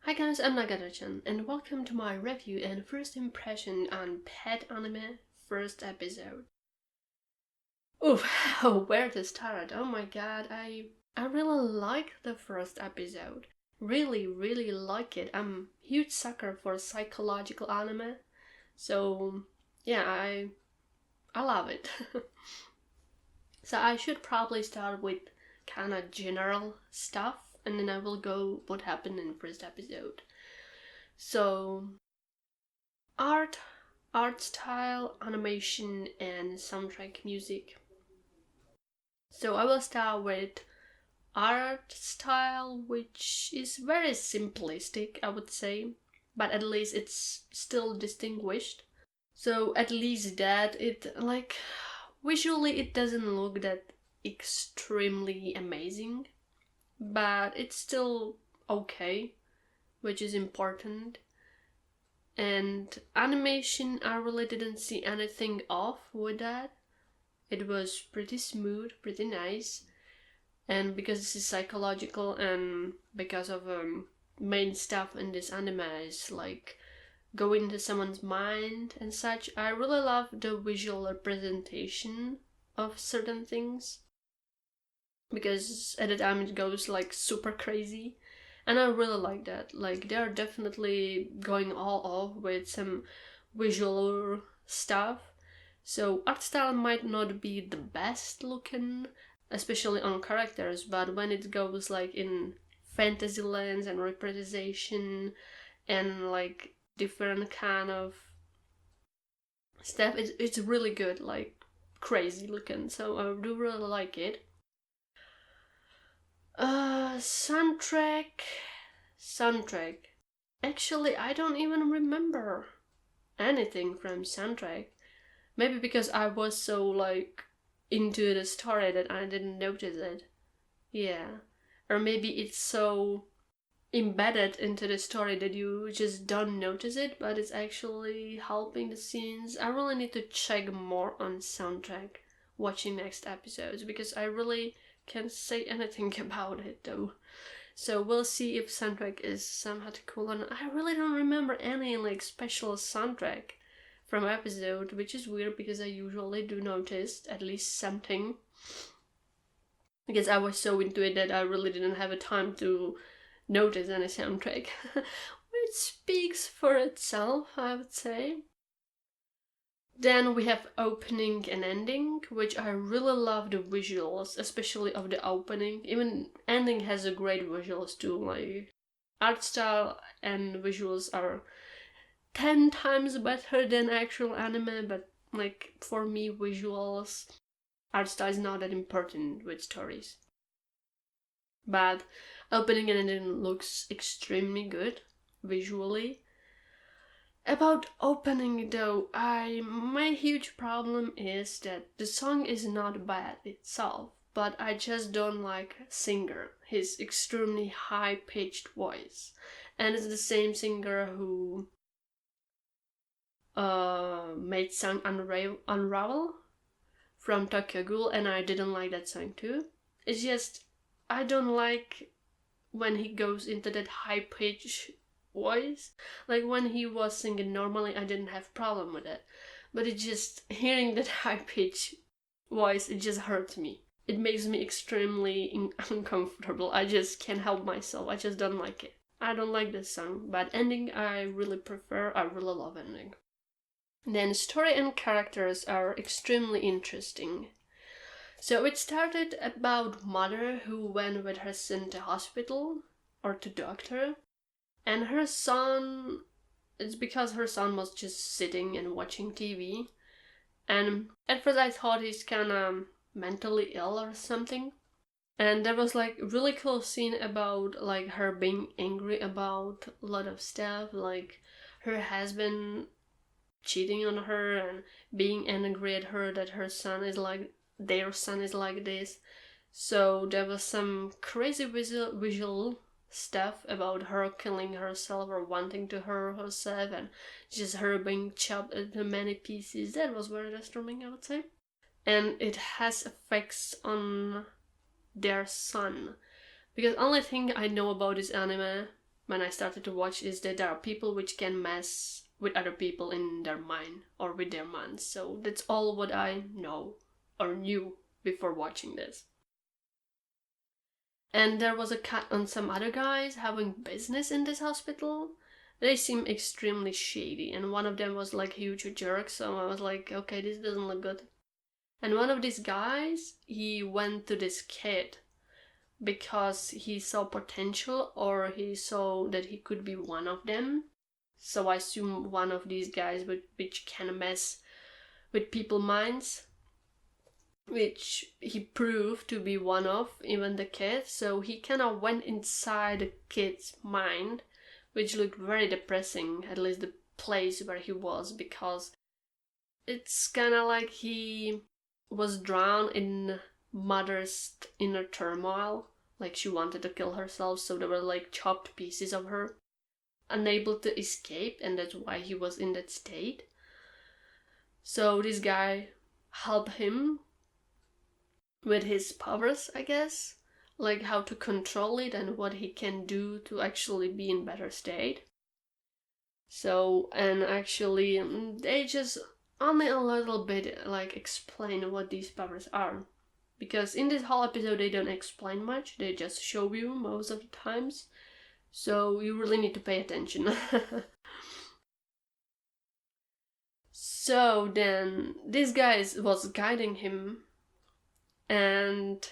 Hi guys, I'm Nagadir-chan, and welcome to my review and first impression on Pet Anime first episode. Oof, where to start? Oh my god, I really like the first episode. Really like it. I'm a huge sucker for psychological anime, so yeah, I love it. So I should probably start with kind of general stuff, and then I will go what happened in the first episode. So art, art style, animation, and soundtrack music. So I will start with art style, which is very simplistic, I would say, but at least it's still distinguished. So at least that visually it doesn't look that extremely amazing, but it's still okay, which is important. And animation, I really didn't see anything off with that. It was pretty smooth, pretty nice. And because this is psychological and because of main stuff in this anime is like going into someone's mind and such, I really love the visual representation of certain things. Because at the time it goes like super crazy. And I really like that. Like, they are definitely going all off with some visual stuff. So art style might not be the best looking, especially on characters, but when it goes like in fantasy lands and representation and like different kind of stuff, it's really good, like crazy looking. So I do really like it. Soundtrack. Soundtrack. Actually, I don't even remember anything from soundtrack. Maybe because I was so like into the story that I didn't notice it. Yeah. Or maybe it's so embedded into the story that you just don't notice it, but it's actually helping the scenes. I really need to check more on soundtrack watching next episodes because I really can't say anything about it though. So we'll see if soundtrack is somehow cool. And I really don't remember any like special soundtrack from episode, which is weird because I usually do notice at least something. Because I was so into it that I really didn't have a time to notice any soundtrack. Which speaks for itself, I would say. Then we have opening and ending, which I really love the visuals, especially of the opening. Even ending has a great visuals too, like art style and visuals are 10 times better than actual anime, but like for me visuals, art style is not that important with stories. But opening and ending looks extremely good visually. About opening though, my huge problem is that the song is not bad itself, but I just don't like singer, his extremely high-pitched voice. And it's the same singer who made song Unravel from Tokyo Ghoul, and I didn't like that song too. It's just, I don't like when he goes into that high-pitched voice. Like when he was singing normally, I didn't have problem with it, but it just hearing that high pitch voice, it just hurts me. It makes me extremely uncomfortable. I just can't help myself. I just don't like it. I don't like this song, but ending I really prefer. I really love ending. Then story and characters are extremely interesting. So it started about mother who went with her son to hospital or to doctor, and her son, it's because her son was just sitting and watching TV. And at first I thought he's kinda mentally ill or something. And there was like a really cool scene about like her being angry about a lot of stuff, like her husband cheating on her and being angry at her that her son is like, their son is like this. So there was some crazy visual stuff about her killing herself or wanting to hurt herself and just her being chopped into many pieces. That was very disturbing, I would say. And it has effects on their son. Because only thing I know about this anime when I started to watch is that there are people which can mess with other people in their mind or with their minds. So that's all what I know or knew before watching this. And there was a cut on some other guys having business in this hospital. They seem extremely shady, and one of them was like huge jerk, so I was like, okay, this doesn't look good. And one of these guys, he went to this kid because he saw potential, or he saw that he could be one of them. So I assume one of these guys which can mess with people's minds, which he proved to be one of, even the kid. So he kind of went inside the kid's mind, which looked very depressing, at least the place where he was, because it's kind of like he was drowned in mother's inner turmoil. Like she wanted to kill herself, so there were like chopped pieces of her, unable to escape, and that's why he was in that state. So this guy helped him with his powers, I guess, like how to control it and what he can do to actually be in better state. So, and actually they just only a little bit like explain what these powers are, because in this whole episode they don't explain much, they just show you most of the times, so you really need to pay attention. So then this guy was guiding him, and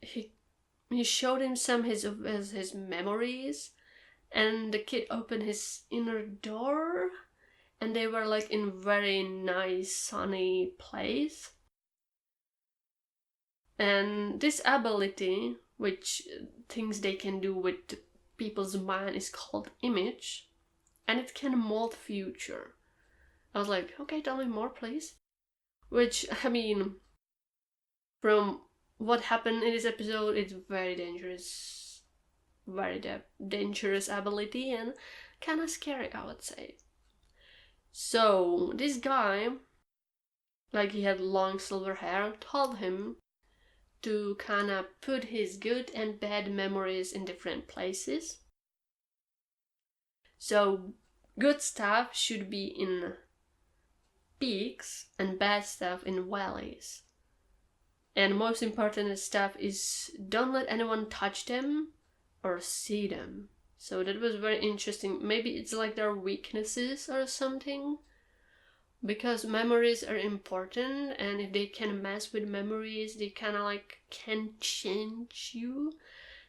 he showed him some of his memories, and the kid opened his inner door, and they were like in very nice sunny place. And this ability, which things they can do with people's mind, is called image, and it can mold future. I was like, okay, tell me more, please. Which, I mean, from what happened in this episode, it's very dangerous. Very dangerous ability, and kind of scary, I would say. So, this guy, like he had long silver hair, told him to kind of put his good and bad memories in different places. So, good stuff should be in peaks and bad stuff in valleys. And most important stuff is don't let anyone touch them or see them. So that was very interesting. Maybe it's like their weaknesses or something, because memories are important, and if they can mess with memories, they kind of like can change you.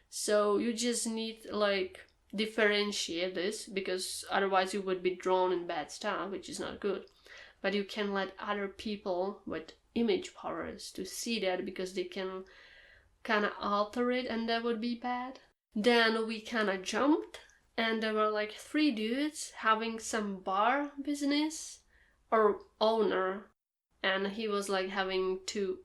So you just need like differentiate this, because otherwise you would be drawn in bad stuff, which is not good. But you can let other people with image powers to see that, because they can kind of alter it, and that would be bad. Then we kind of jumped, and there were like 3 dudes having some bar business or owner, and he was like having 2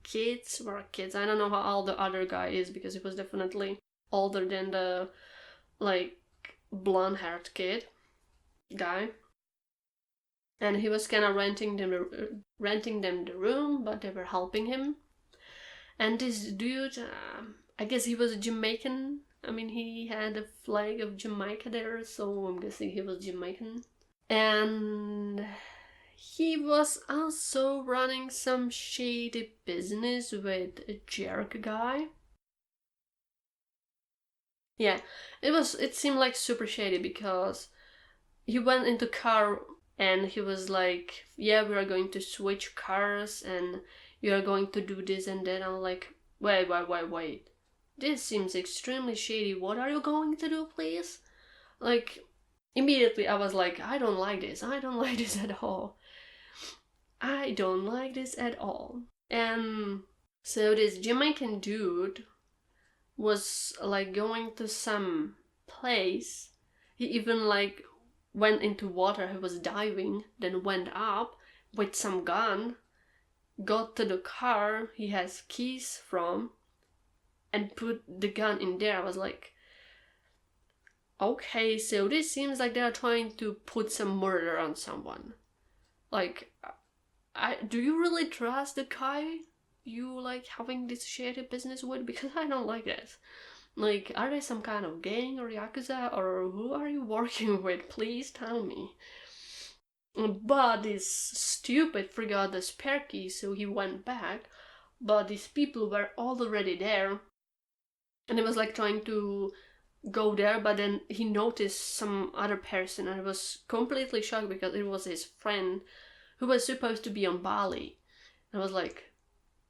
kids. I don't know how old the other guy is, because he was definitely older than the like blonde haired kid guy. And he was kind of renting them the room, but they were helping him. And this dude, I guess he was a Jamaican. I mean, he had a flag of Jamaica there, so I'm guessing he was Jamaican. And he was also running some shady business with a jerk guy. Yeah, it seemed like super shady, because he went into car and he was like, yeah, we are going to switch cars and you are going to do this and that. I'm like, wait. This seems extremely shady. What are you going to do, please? Like, immediately I was like, I don't like this. I don't like this at all. I don't like this at all. And so this Jamaican dude was like going to some place. He even like went into water. He was diving, then went up with some gun, got to the car he has keys from, and put the gun in there. I was like, okay, so this seems like they are trying to put some murder on someone. Like, do you really trust the guy you like having this shady business with? Because I don't like this. Like, are they some kind of gang or Yakuza, or who are you working with? Please tell me. But this stupid forgot the spare key, so he went back. But these people were already there, and he was like trying to go there, but then he noticed some other person, and I was completely shocked because it was his friend who was supposed to be on Bali. And I was like,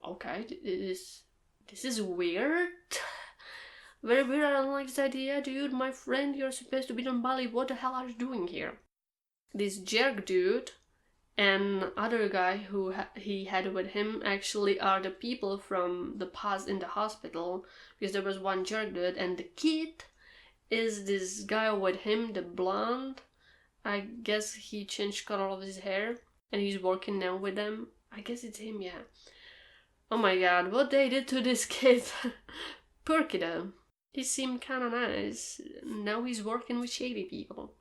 okay, this is weird. Very weird. I don't like this idea, dude. My friend, you're supposed to be on Bali. What the hell are you doing here? This jerk dude and other guy who he had with him actually are the people from the past in the hospital, because there was one jerk dude, and the kid is this guy with him, the blonde. I guess he changed color of his hair and he's working now with them. I guess it's him, yeah. Oh my god, what they did to this kid. Poor kiddo. He seemed kinda nice. Now he's working with shady people.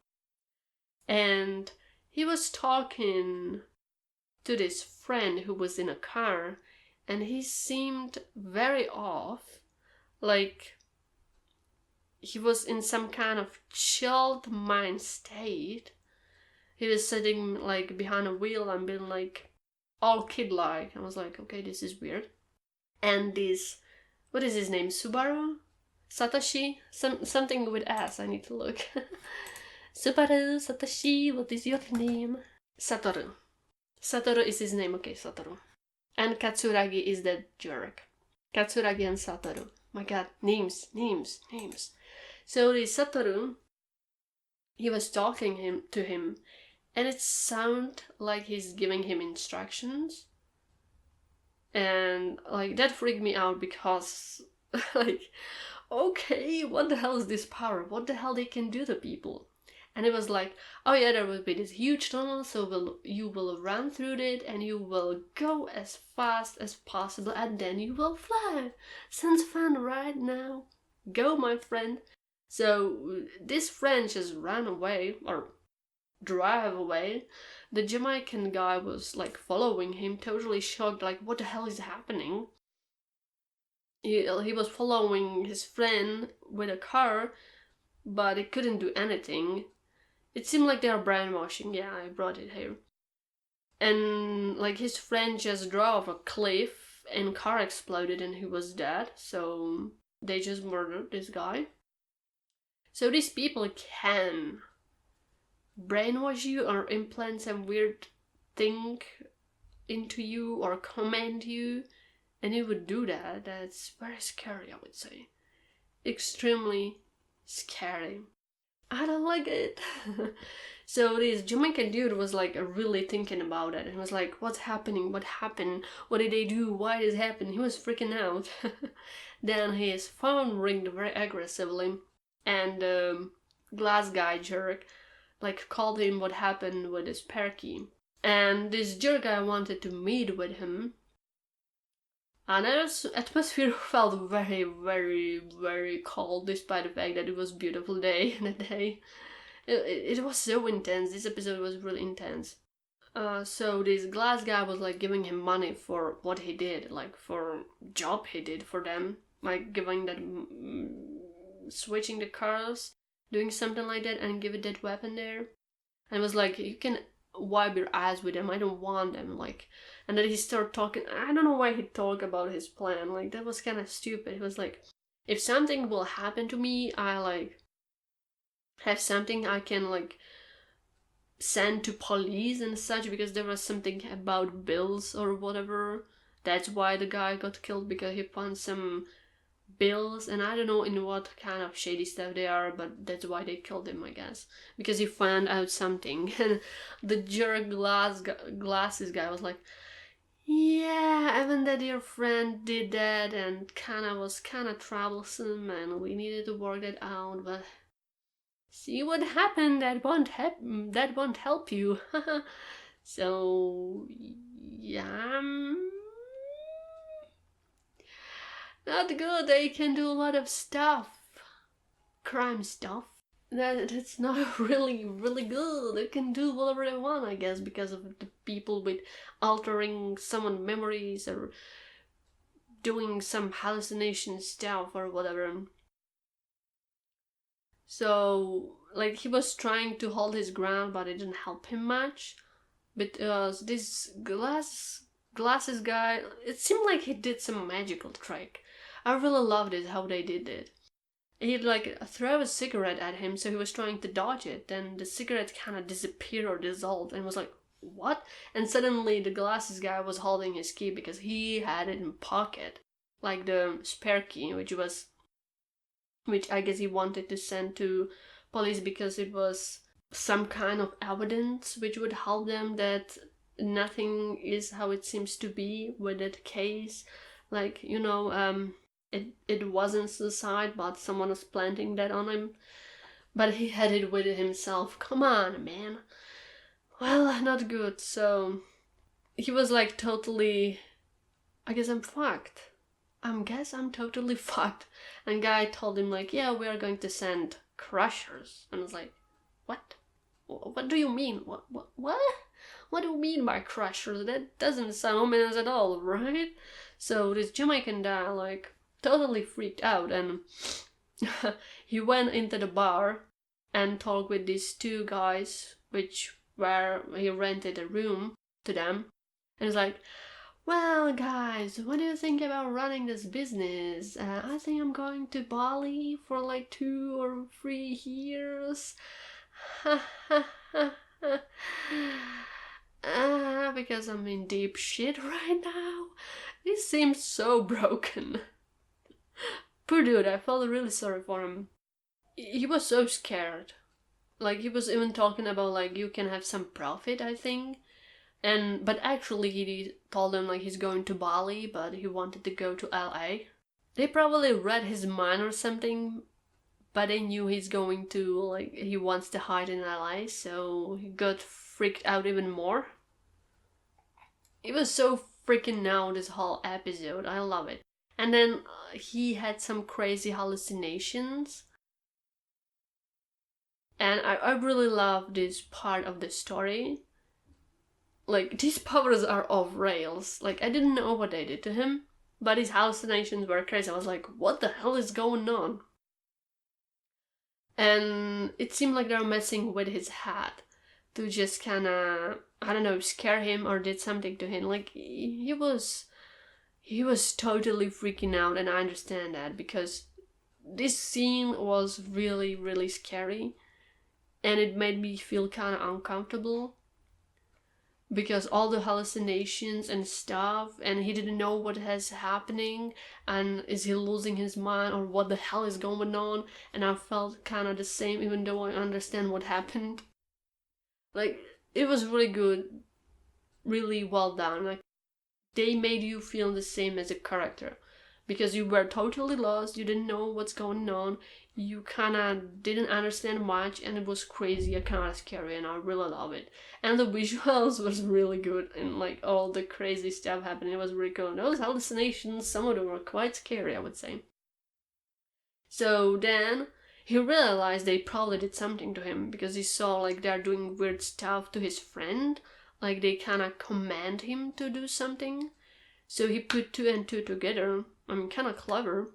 And he was talking to this friend who was in a car, and he seemed very off. Like, he was in some kind of chilled mind state. He was sitting like behind a wheel and being like all kid-like. I was like, okay, this is weird. And this, what is his name? Subaru? Satoshi? Something with S, I need to look. Subaru, Satoshi, what is your name? Satoru. Satoru is his name, okay, Satoru. And Katsuragi is that jerk. Katsuragi and Satoru. My god, names. So the Satoru, he was talking to him, and it sounded like he's giving him instructions. And like that freaked me out because like, okay, what the hell is this power? What the hell they can do to people? And it was like, oh yeah, there will be this huge tunnel, so you will run through it and you will go as fast as possible and then you will fly. Sounds fun right now. Go, my friend. So this friend just ran away, or drive away. The Jamaican guy was like following him, totally shocked, like what the hell is happening? He was following his friend with a car, but it couldn't do anything. It seemed like they are brainwashing. Yeah, I brought it here. And like his friend just drove off a cliff and car exploded and he was dead. So they just murdered this guy. So these people can brainwash you or implant some weird thing into you or command you, and it would do that. That's very scary, I would say. Extremely scary. I don't like it. So this Jamaican dude was like really thinking about it and was like, what's happening? What happened? What did they do? Why did it happen? He was freaking out. Then his phone ringed very aggressively, and glass guy jerk like called him what happened with his spare key. And this jerk guy wanted to meet with him. And the atmosphere felt very, very, very cold, despite the fact that it was a beautiful day that day. It was so intense. This episode was really intense. So this glass guy was like giving him money for what he did, like for job he did for them, like giving that, switching the cars, doing something like that, and give it that weapon there. And it was like, you can wipe your eyes with them. I don't want them. Like, and then he started talking. I don't know why he talked about his plan. Like, that was kind of stupid. He was like, if something will happen to me, I like have something I can like send to police and such, because there was something about bills or whatever. That's why the guy got killed, because he found some bills, and I don't know in what kind of shady stuff they are, but that's why they killed him, I guess, because he found out something. And the jerk glasses guy was like, yeah, even that your friend did that and was kind of troublesome, and we needed to work that out, but see what happened, that won't help you. So yeah, not good. They can do a lot of stuff, crime stuff. That's not really good. They can do whatever they want, I guess, because of the people with altering someone's memories or doing some hallucination stuff or whatever. So, like, he was trying to hold his ground, but it didn't help him much. Because this glasses guy, it seemed like he did some magical trick. I really loved it, how they did it. He'd like throw a cigarette at him, so he was trying to dodge it. Then the cigarette kind of disappeared or dissolved, and was like, "What?" And suddenly the glasses guy was holding his key because he had it in pocket, like the spare key, which I guess he wanted to send to police because it was some kind of evidence which would help them that nothing is how it seems to be with that case. Like, it wasn't suicide, but someone was planting that on him. But he had it with himself. Come on, man. Well, not good. So he was like totally. I guess I'm fucked. I'm totally fucked. And guy told him like, yeah, we are going to send crushers. And I was like, what? What do you mean? What? What do you mean by crushers? That doesn't sound ominous at all, right? So this Jamaican guy like totally freaked out, and he went into the bar and talked with these two guys, where he rented a room to them, and he's like, well, guys, what do you think about running this business? I think I'm going to Bali for like 2 or 3 years. Because I'm in deep shit right now. He seems so broken. Poor dude, I felt really sorry for him. He was so scared. Like, he was even talking about, like, you can have some profit, I think. But actually he told them like he's going to Bali, but he wanted to go to LA. They probably read his mind or something, but they knew he's going to, like, he wants to hide in LA, so he got freaked out even more. He was so freaking out this whole episode. I love it. And then he had some crazy hallucinations. And I really love this part of the story. Like, these powers are off rails. Like, I didn't know what they did to him, but his hallucinations were crazy. I was like, what the hell is going on? And it seemed like they were messing with his head to just kind of, I don't know, scare him or did something to him. Like, he was totally freaking out, and I understand that because this scene was really, really scary, and it made me feel kind of uncomfortable because all the hallucinations and stuff, and he didn't know what is happening, and is he losing his mind or what the hell is going on. And I felt kind of the same, even though I understand what happened. Like, it was really good, really well done. Like, they made you feel the same as a character because you were totally lost, you didn't know what's going on, you kind of didn't understand much, and it was crazy and kind of scary, and I really love it. And the visuals was really good, and like all the crazy stuff happening, it was really cool. And those hallucinations, some of them were quite scary, I would say. So then he realized they probably did something to him because he saw like they're doing weird stuff to his friend, like they kind of command him to do something. So he put two and two together. I mean, kind of clever.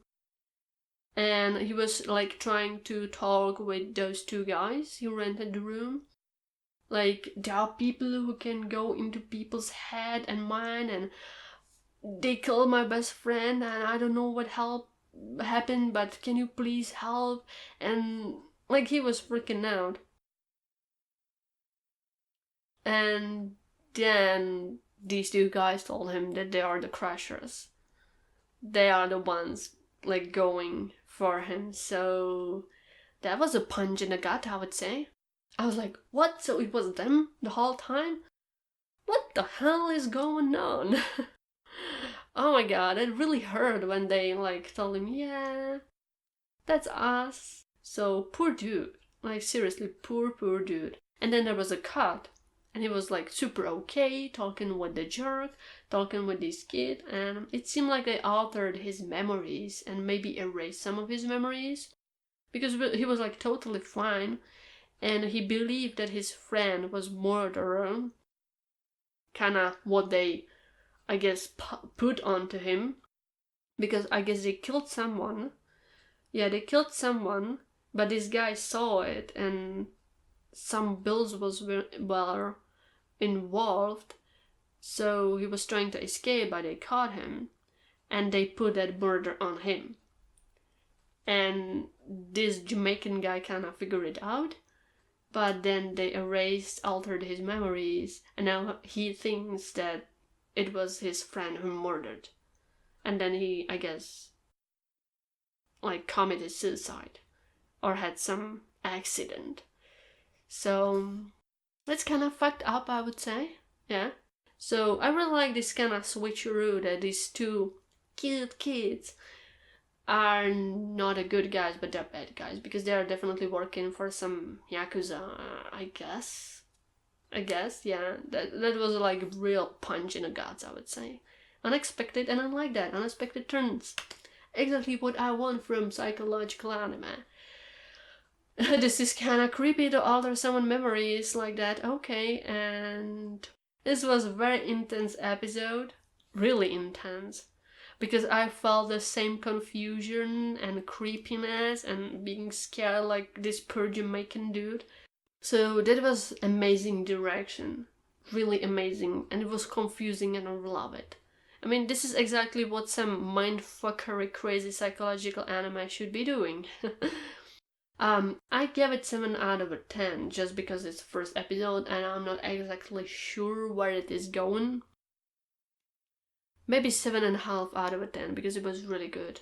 And he was like trying to talk with those two guys who rented the room. Like, there are people who can go into people's head and mind, and they killed my best friend, and I don't know what happened, but can you please help? And like, he was freaking out. And then these two guys told him that they are the Crushers. They are the ones like going for him. So that was a punch in the gut, I would say. I was like, what? So it was them the whole time? What the hell is going on? Oh my god, it really hurt when they like told him, yeah, that's us. So poor dude. Like, seriously, poor dude. And then there was a cut, and he was like super okay, talking with the jerk, talking with this kid, and it seemed like they altered his memories and maybe erased some of his memories because he was like totally fine, and he believed that his friend was murderer, kind of what they, I guess, put onto him, because I guess they killed someone. Yeah, they killed someone, But this guy saw it, and some bills were involved, so he was trying to escape, but they caught him, and they put that murder on him. And this Jamaican guy kind of figured it out, but then they altered his memories, and now he thinks that it was his friend who murdered. And then he, I guess, like committed suicide or had some accident. So that's kind of fucked up, I would say. Yeah. So I really like this kind of switcheroo that these two cute kids are not a good guys, but they're bad guys, because they are definitely working for some Yakuza, I guess. Yeah. That was like a real punch in the guts, I would say. Unexpected, and I like that. Unexpected turns. Exactly what I want from psychological anime. This is kind of creepy to alter someone's memories like that. Okay, and this was a very intense episode. Really intense. Because I felt the same confusion and creepiness and being scared like this poor Jamaican dude. So that was amazing direction. Really amazing. And it was confusing, and I love it. I mean, this is exactly what some mindfuckery crazy psychological anime should be doing. I gave it 7 out of 10 just because it's the first episode and I'm not exactly sure where it is going. Maybe 7.5 out of 10 because it was really good.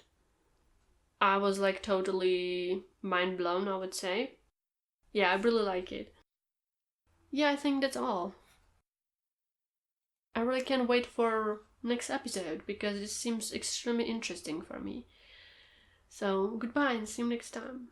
I was like totally mind blown, I would say. Yeah, I really like it. Yeah, I think that's all. I really can't wait for next episode because it seems extremely interesting for me. So goodbye and see you next time.